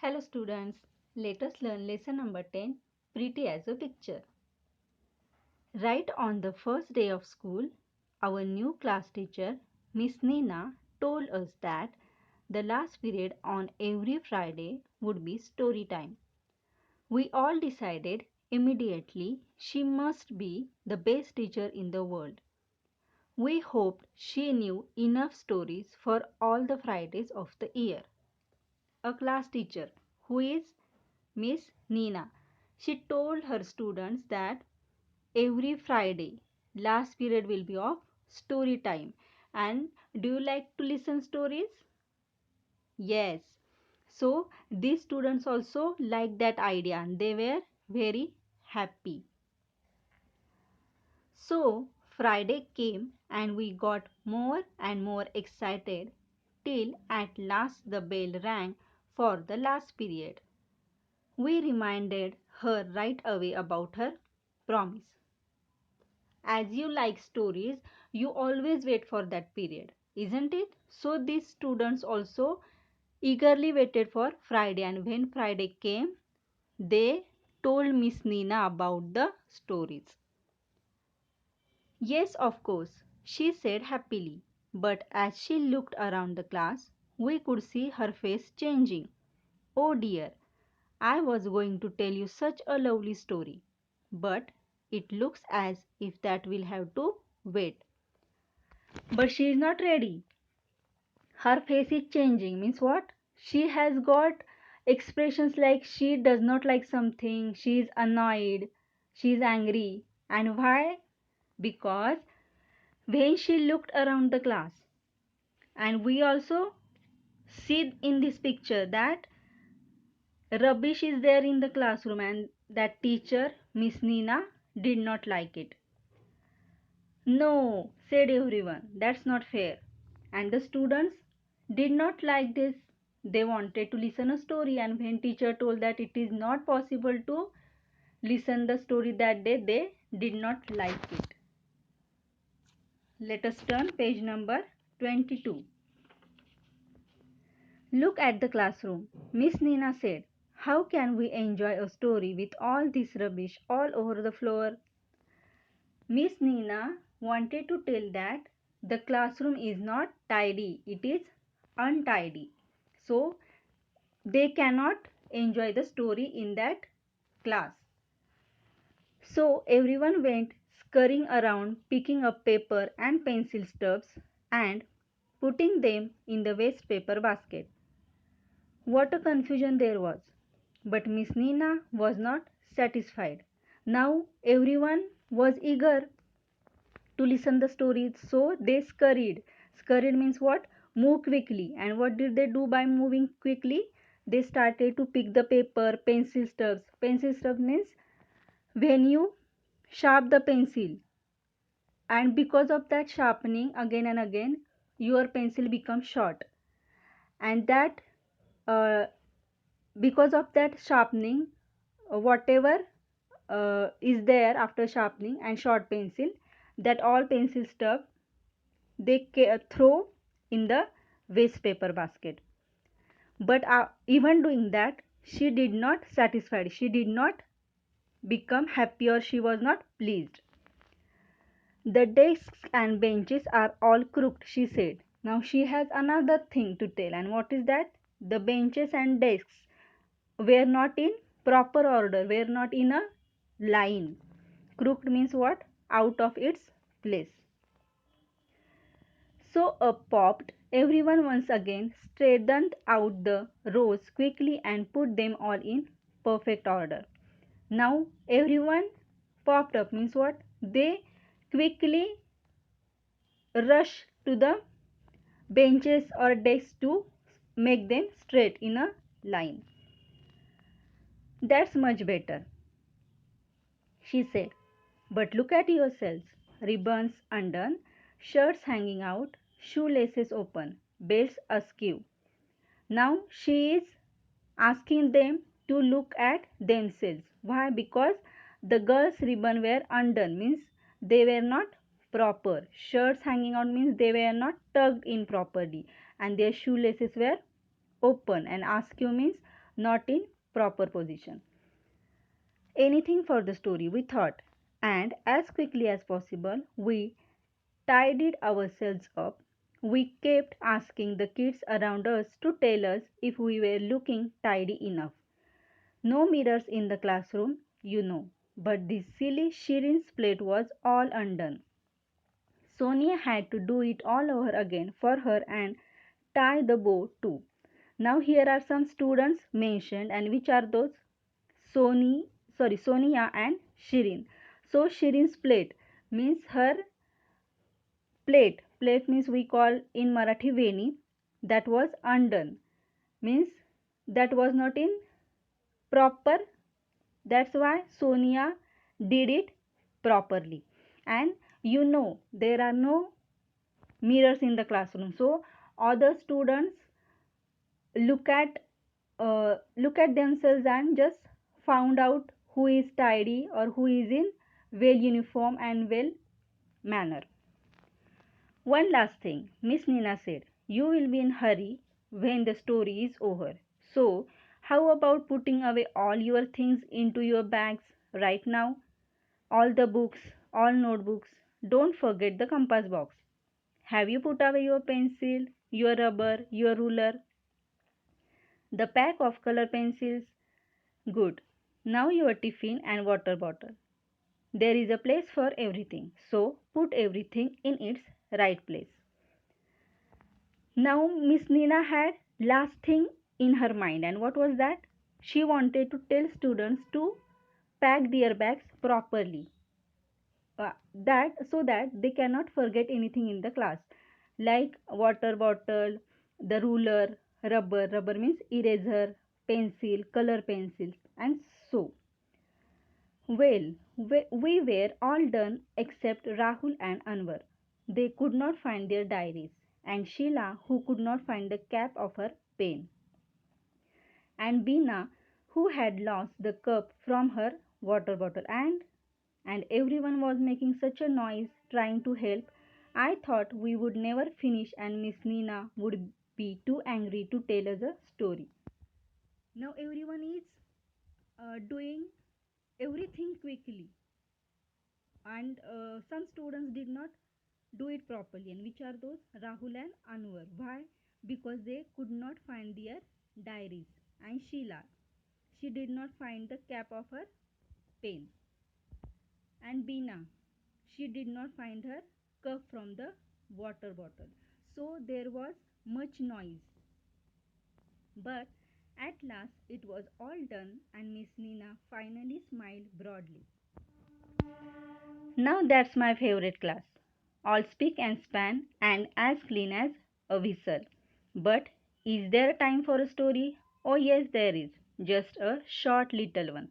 Hello students, let us learn lesson number 10, Pretty as a Picture. Right on the first day of school, our new class teacher, Miss Nina, told us that the last period on every Friday would be story time. We all decided immediately she must be the best teacher in the world. We hoped she knew enough stories for all the Fridays of the year. A class teacher, who is Miss Nina. She told her students that every Friday last period will be of story time. And do you like to listen stories? Yes. So these students also liked that idea and they were very happy. So Friday came and we got more and more excited till at last the bell rang for the last period. We reminded her right away about her promise. As you like stories, you always wait for that period, isn't it? So these students also eagerly waited for Friday, and when Friday came, they told Miss Nina about the stories. Yes, of course, she said happily, but as she looked around the class, we could see her face changing. Oh dear, I was going to tell you such a lovely story, but it looks as if that will have to wait. But she is not ready. Her face is changing. Means what? She has got expressions like she does not like something, she is annoyed, she is angry. And why? Because when she looked around the class, and we also see in this picture that rubbish is there in the classroom, and that teacher, Miss Nina, did not like it. No, said everyone, that's not fair. And the students did not like this. They wanted to listen a story, and when teacher told that it is not possible to listen the story that day, they did not like it. Let us turn page number 22. Look at the classroom. Miss Nina said, how can we enjoy a story with all this rubbish all over the floor? Miss Nina wanted to tell that the classroom is not tidy, it is untidy. So they cannot enjoy the story in that class. So everyone went scurrying around, picking up paper and pencil stubs and putting them in the waste paper basket. What a confusion there was. But Miss Nina was not satisfied. Now everyone was eager to listen the stories, so they scurried means what? Move quickly. And what did they do by moving quickly? They started to pick the paper, pencil stubs means when you sharp the pencil, and because of that sharpening again and again your pencil becomes short, and that uh, because of that sharpening, whatever is there after sharpening and short pencil, that all pencil stuff they throw in the waste paper basket. But even doing that, she did not satisfied, she did not become happy, or she was not pleased. The desks and benches are all crooked, she said. Now she has another thing to tell, and what is that? The benches and desks were not in proper order, were not in a line. Crooked means what? Out of its place. So up popped everyone once again, straightened out the rows quickly and put them all in perfect order. Now everyone popped up means what? They quickly rush to the benches or desks to make them straight in a line. That's much better, she said. But look at yourselves. Ribbons undone, shirts hanging out, shoelaces open, belts askew. Now she is asking them to look at themselves. Why? Because the girls' ribbon were undone, means they were not proper. Shirts hanging out means they were not tucked in properly, and their shoelaces were open. And askew means not in proper position. Anything for the story, we thought, and as quickly as possible, we tidied ourselves up. We kept asking the kids around us to tell us if we were looking tidy enough. No mirrors in the classroom, you know, but this silly Shirin's plate was all undone. Sonia had to do it all over again for her and tie the bow too. Now here are some students mentioned, and which are those? Sonia and Shirin. So Shirin's plate means her plate. Plate means we call in Marathi veni. That was undone. Means that was not in proper. That's why Sonia did it properly. And you know there are no mirrors in the classroom. So other students look at themselves and just found out who is tidy or who is in well uniform and well manner. One last thing, Miss Nina said, you will be in hurry when the story is over. So how about putting away all your things into your bags right now? All the books, all notebooks. Don't forget the compass box. Have you put away your pencil, your rubber, your ruler, the pack of color pencils? Good. Now your tiffin and water bottle. There is a place for everything, so put everything in its right place. Now Miss Nina had last thing in her mind, and what was that? She wanted to tell students to pack their bags properly, that so that they cannot forget anything in the class, like water bottle, the ruler, rubber means eraser, pencil, color pencils, and so. Well, we were all done except Rahul and Anwar. They could not find their diaries, and Sheila, who could not find the cap of her pen, and Bina, who had lost the cup from her water bottle, and everyone was making such a noise trying to help. I thought we would never finish, and Miss Nina would be too angry to tell us a story. Now everyone is doing everything quickly, and some students did not do it properly, and which are those? Rahul and Anwar. Why? Because they could not find their diaries. And Sheila, she did not find the cap of her pen. And Bina, she did not find her cup from the water bottle. So there was much noise, but at last it was all done, and Miss Nina finally smiled broadly. Now that's my favorite class. All spick and span and as clean as a whistle. But is there time for a story? Oh, yes, there is. Just a short little one.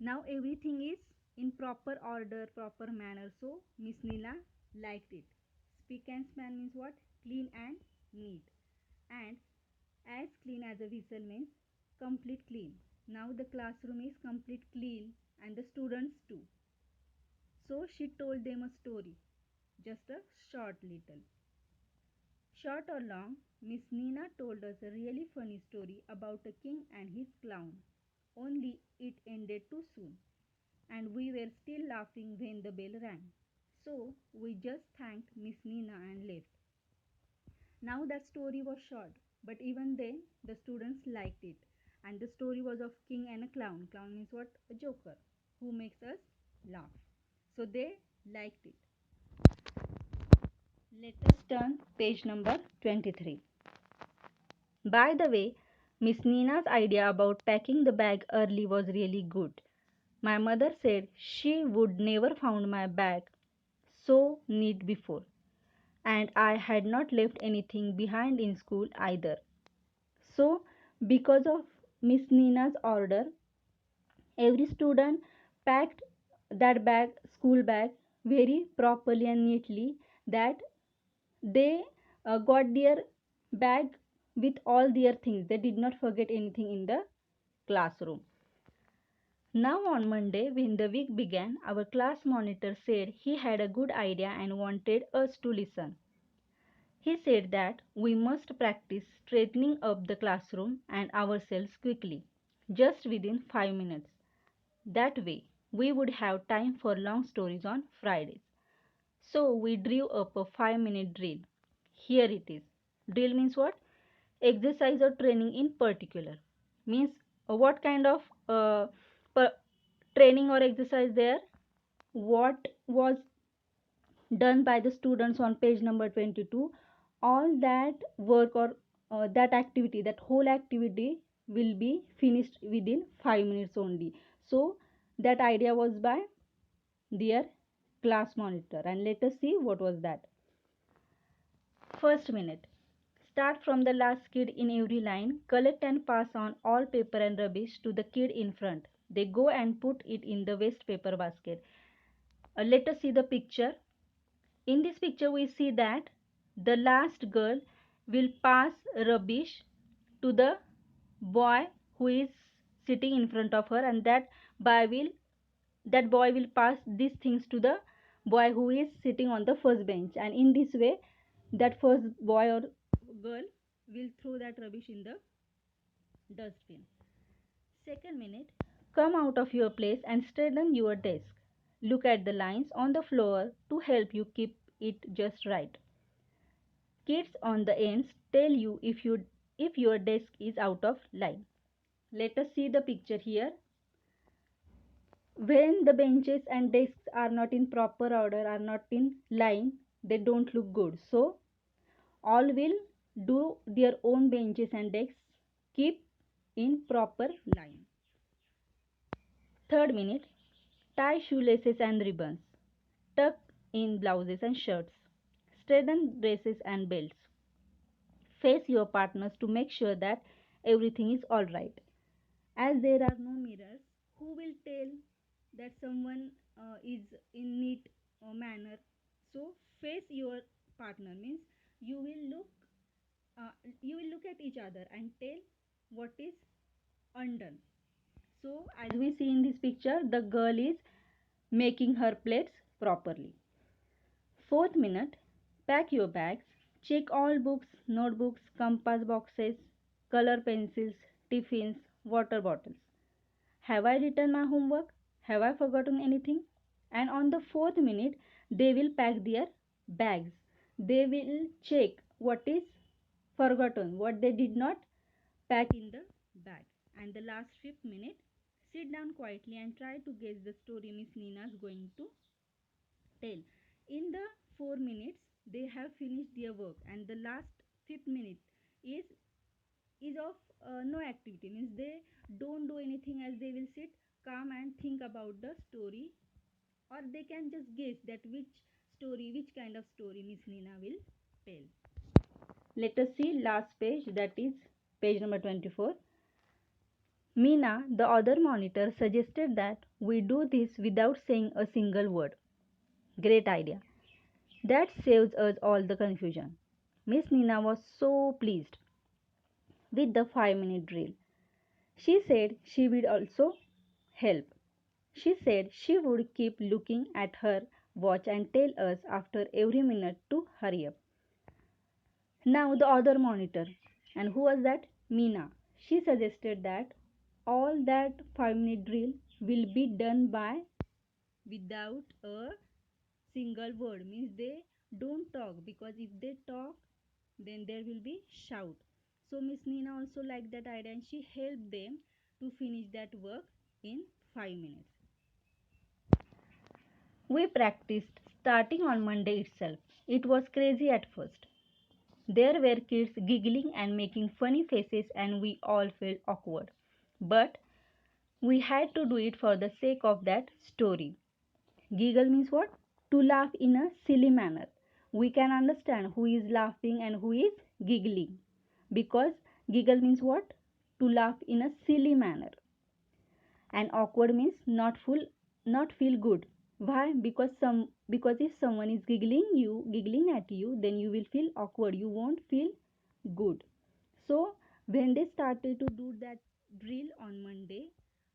Now everything is in proper order, proper manner. So Miss Neela liked it. Spick and span means what? Clean and neat. And as clean as a whistle means complete clean. Now the classroom is complete clean and the students too. So she told them a story, just a short little. Short or long, Miss Nina told us a really funny story about a king and his clown. Only it ended too soon, and we were still laughing when the bell rang. So we just thanked Miss Nina and left. Now that story was short, but even then the students liked it. And the story was of king and a clown. Clown means what? A joker who makes us laugh. So they liked it. Let us turn page number 23. By the way, Miss Nina's idea about packing the bag early was really good. My mother said she would never found my bag so neat before, and I had not left anything behind in school either. So, because of Miss Nina's order, every student packed that bag, school bag, very properly and neatly, that they got their bag with all their things. They did not forget anything in the classroom. Now, on Monday, when the week began, our class monitor said he had a good idea and wanted us to listen. He said that we must practice straightening up the classroom and ourselves quickly, just within 5 minutes. That way, we would have time for long stories on Fridays. So we drew up a 5-minute drill. Here it is. Drill means what? Exercise or training in particular. Means what kind of per- training or exercise there? What was done by the students on page number 22? All that work or that activity, that whole activity will be finished within 5 minutes only. So that idea was by their class monitor, and let us see what was that. First minute. Start from the last kid in every line. Collect and pass on all paper and rubbish to the kid in front. They go and put it in the waste paper basket. Let us see the picture. In this picture, we see that the last girl will pass rubbish to the boy who is sitting in front of her, and that boy will pass these things to the boy who is sitting on the first bench, and in this way that first boy or girl will throw that rubbish in the dustbin. Second minute, come out of your place and straighten your desk. Look at the lines on the floor to help you keep it just right. Kids on the ends tell you if your desk is out of line. Let us see the picture here. When the benches and desks are not in proper order, are not in line, they don't look good. So all will do their own benches and desks, keep in proper line. Third minute, tie shoelaces and ribbons, tuck in blouses and shirts, straighten dresses and belts. Face your partners to make sure that everything is all right. As there are no mirrors, who will tell that someone is in neat manner? So face your partner means you will look uh, you will look at each other and tell what is undone. So as we see in this picture, the girl is making her plates properly. Fourth minute, pack your bags, check all books, notebooks, compass boxes, color pencils, tiffins, water bottles. Have I written my homework? Have I forgotten anything? And on the fourth minute, they will pack their bags. They will check what is forgotten, what they did not pack in the bag. And the last fifth minute, sit down quietly and try to guess the story Miss Nina is going to tell. In the 4 minutes, they have finished their work, and the last fifth minute is of no activity, means they don't do anything, as they will sit calm and think about the story, or they can just guess that which kind of story Miss Nina will tell. Let us see last page, that is page number 24. Mina, the other monitor, suggested that we do this without saying a single word. Great idea. That saves us all the confusion. Miss Nina was so pleased with the 5-minute drill. She said she would also help. She said she would keep looking at her watch and tell us after every minute to hurry up. Now the other monitor, and who was that? Meena. She suggested that all that 5-minute drill will be done by without a single word, means they don't talk, because if they talk then there will be shout. So Miss Nina also liked that idea, and she helped them to finish that work in 5 minutes. We practiced starting on Monday itself. It was crazy at first. There were kids giggling and making funny faces, and we all felt awkward. But we had to do it for the sake of that story. Giggle means what? To laugh in a silly manner. We can understand who is laughing and who is giggling, because giggle means what? To laugh in a silly manner. And awkward means not feel good. Why? Because if someone is giggling at you, then you will feel awkward. You won't feel good. So when they started to do that drill on Monday,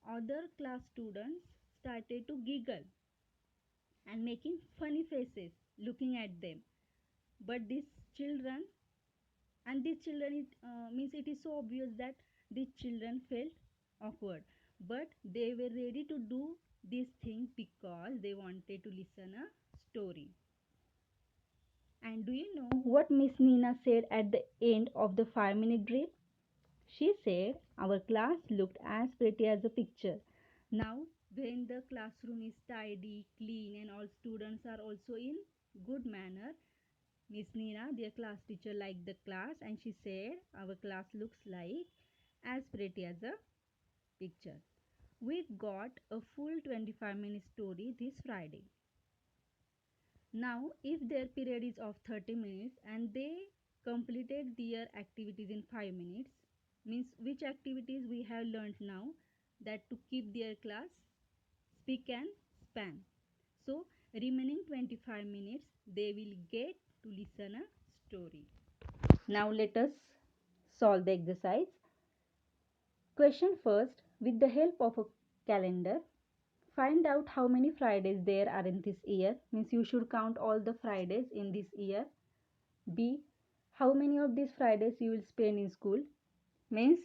other class students started to giggle and making funny faces looking at them. But this children, and these children, it means it is so obvious that these children felt awkward, but they were ready to do this thing because they wanted to listen a story. And do you know what Miss Nina said at the end of the 5 minute drill? She said, our class looked as pretty as a picture. Now, when the classroom is tidy, clean, and all students are also in good manner, Miss Nina, their class teacher, liked the class and she said, our class looks like as pretty as a picture. We got a full 25-minute story this Friday. Now, if their period is of 30 minutes and they completed their activities in 5 minutes, means which activities we have learned now, that to keep their class speak and span. So, remaining 25 minutes they will get to listen a story. Now, let us solve the exercise. Question first, with the help of a calendar, find out how many Fridays there are in this year. Means you should count all the Fridays in this year. B, how many of these Fridays you will spend in school. Means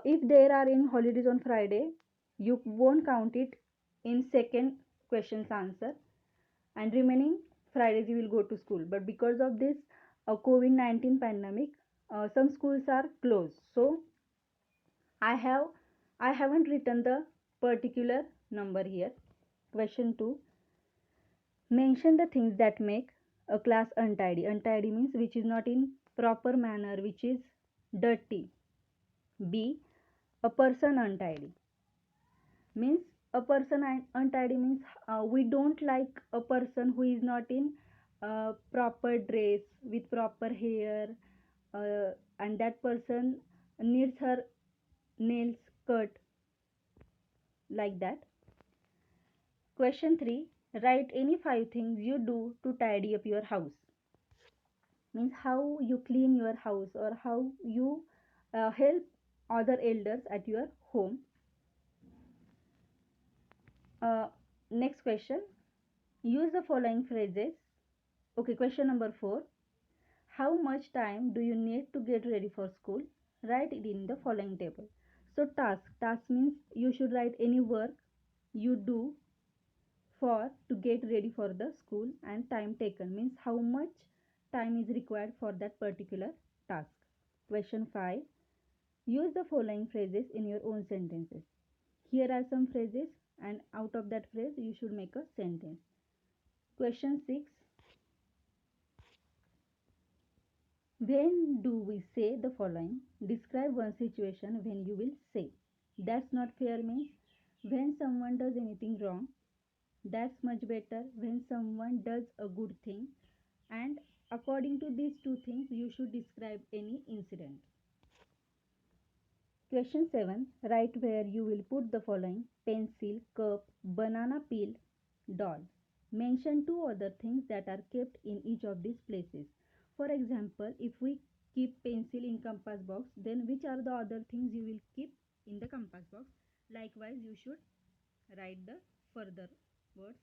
if there are any holidays on Friday, you won't count it in second question's answer, and remaining Fridays you will go to school. But because of this COVID-19 pandemic, some schools are closed. So I haven't written the particular number here. Question 2. Mention the things that make a class untidy. Untidy means which is not in proper manner, which is dirty. B. A person untidy means a person untidy means we don't like a person who is not in proper dress with proper hair, and that person needs her nails cut like that. Question 3. Write any 5 things you do to tidy up your house. Means how you clean your house or how you help other elders at your home. Uh, Next question. Use the following phrases. Okay, question number 4. How much time do you need to get ready for school? Write it in the following table. So task means you should write any work you do for to get ready for the school, and time taken means how much time is required for that particular task. Question 5. Use the following phrases in your own sentences. Here are some phrases, and out of that phrase you should make a sentence. Question 6. When do we say the following? Describe one situation when you will say. That's not fair means when someone does anything wrong. That's much better when someone does a good thing. And according to these two things, you should describe any incident. Question 7. Write where you will put the following: pencil, cup, banana peel, doll. Mention two other things that are kept in each of these places. For example, if we keep pencil in compass box, then which are the other things you will keep in the compass box? Likewise, you should write the further words.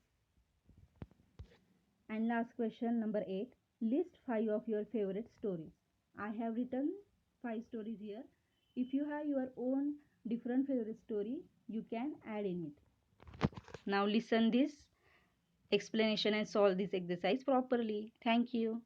And last question number 8. List 5 of your favorite stories. I have written 5 stories here. If you have your own different favorite story, you can add in it. Now listen this explanation and solve this exercise properly. Thank you.